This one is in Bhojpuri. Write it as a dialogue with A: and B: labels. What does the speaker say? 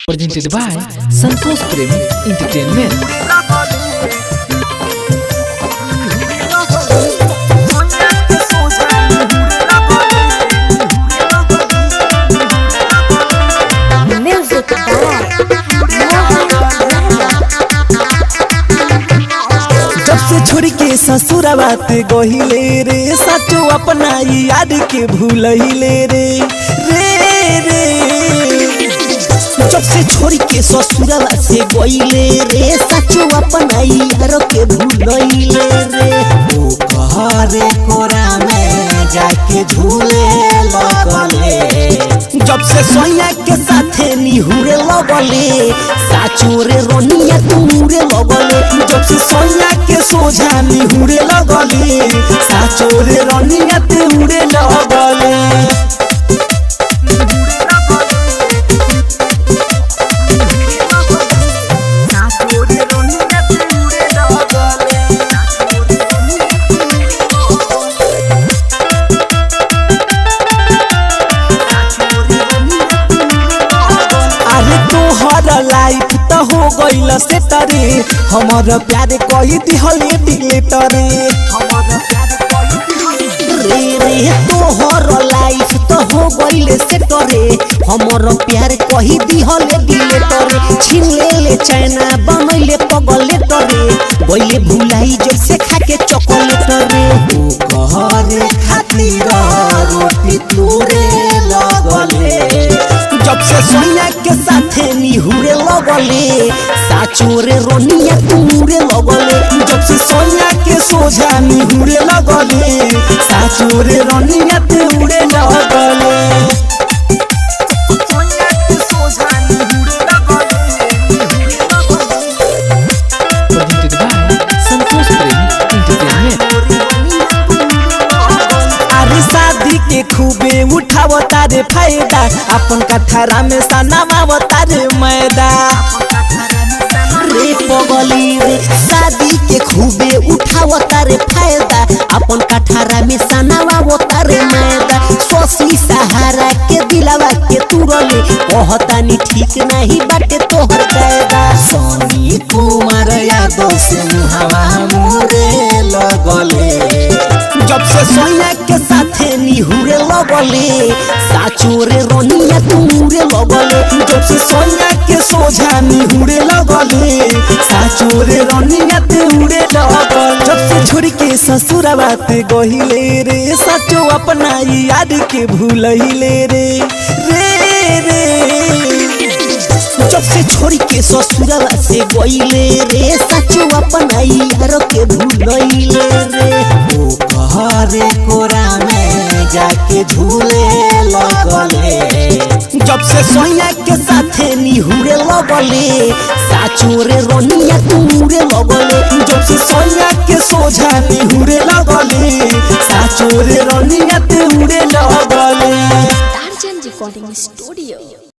A: presented by Santosh Premi Entertainment.
B: Music
C: जब से छोड़ के ससुरा बात गहिले रे सचो अपना याद के भूलहिले रे रे रे जब से छोड़ के ससुरा से गहिले रे सचो अपना यार के भूलहिले रे ओ कहरे कोरा में जाके झूले लगले जब से सोया के साथे निहुरे लगले साचो रे रोनिया तुरे लगले जब से सोया के सोझा निहुरे लगले साचो रे रोनिया तुरे लगले लाइफ तो हो गईल से तरे हमारा प्यार कही दिहले दिले तरे रे रे तोहर लाइफ तो हो गईल से तरे हमारा प्यार कही दिहले दिले तरे छीन ले चैना बनैले पगले तरे गइले भुलाई जैसे खाके चॉकलेट रे ओ कहरे खातिर रोटी तोरे लगले जब से सोया के साथे निहुरे लगले साचो रे रोनिया तुरे लगले जब से सोया के सोझा निहुरे लगले साचो रे रोनिया तुरे लगले
A: Presented by Santosh Premi Entertainment.
C: शादी के खूबे उठावता रे फायदा अपन कथारा में सनावता रे मैदा रे पगली रे शादी के खूबे उठावता रे फायदा अपन कथारा में सनावता रे मैदा सोसी सहारा के दिलावा के तुरले कहता नी ठीक नहीं बाटे तोहर कायदा सोनी कुमार यादव से मुहावा मोरे लगले जब से सोया के साथे निहुरे लगले साचो रे रोनिया तुरे लगले जब से सोया के सोझा निहुरे लगले साचो रे रोनिया तुरे लगले जब से छोड़ के ससुरा बात गहिले रे साचो अपना याद के भूलहिले रे रे रे जब से छोड़ के ससुरा से गइले रे साचो अपना यार के भूलहिले रे ओ कहरे कोरा में जाके झूले लगले जब से सोया के साथे निहुरे लगले साचो रे रोनिया तुरे लगले जब से सोया के सोझा निहुरे लगले साचो रे रोनिया तुरे लगले
B: Tarjan Recording Studio.